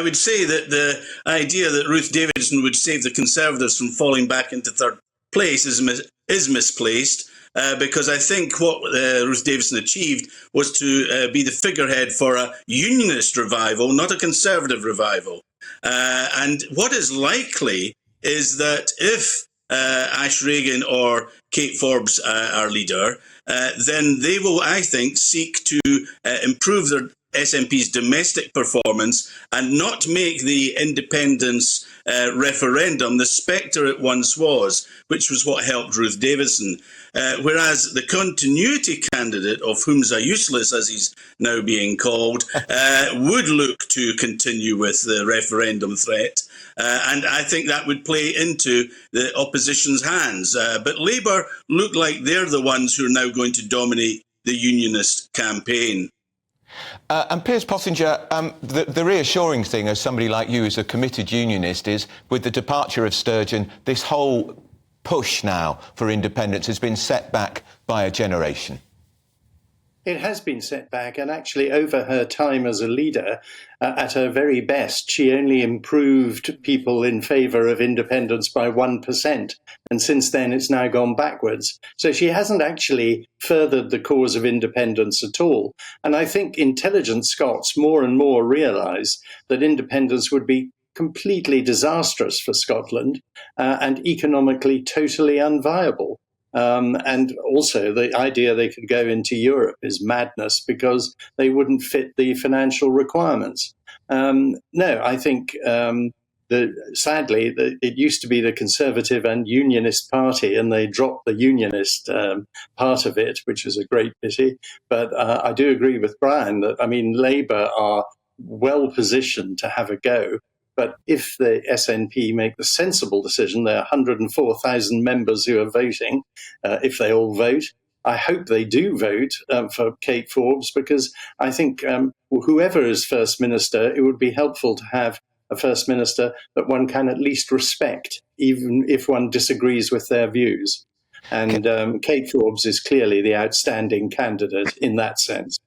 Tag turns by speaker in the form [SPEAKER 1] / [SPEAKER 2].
[SPEAKER 1] would say that the idea that Ruth Davidson would save the Conservatives from falling back into third place is misplaced. Because I think what Ruth Davidson achieved was to be the figurehead for a unionist revival, not a Conservative revival. And what is likely is that if Ash Regan or Kate Forbes are leader, then they will, I think, seek to improve their SNP's domestic performance and not make the independence referendum the spectre it once was, which was what helped Ruth Davidson. Whereas the continuity candidate, of whom's useless as he's now being called, would look to continue with the referendum threat. And I think that would play into the opposition's hands. But Labour look like they're the ones who are now going to dominate the unionist campaign.
[SPEAKER 2] And Piers Pottinger, the reassuring thing, as somebody like you who's a committed unionist, is with the departure of Sturgeon, this whole push now for independence has been set back by a generation.
[SPEAKER 3] It has been set back, and actually over her time as a leader, at her very best, she only improved people in favour of independence by 1%. And since then, it's now gone backwards. So she hasn't actually furthered the cause of independence at all. And I think intelligent Scots more and more realise that independence would be completely disastrous for Scotland and economically totally unviable. And also the idea they could go into Europe is madness because they wouldn't fit the financial requirements. No, I think sadly it used to be the Conservative and Unionist Party, and they dropped the Unionist part of it, which is a great pity. But I do agree with Brian that, I mean, Labour are well positioned to have a go. But if the SNP make the sensible decision, there are 104,000 members who are voting. If they all vote, I hope they do vote for Kate Forbes, because I think whoever is First Minister, it would be helpful to have a First Minister that one can at least respect, even if one disagrees with their views. And Kate Forbes is clearly the outstanding candidate in that sense.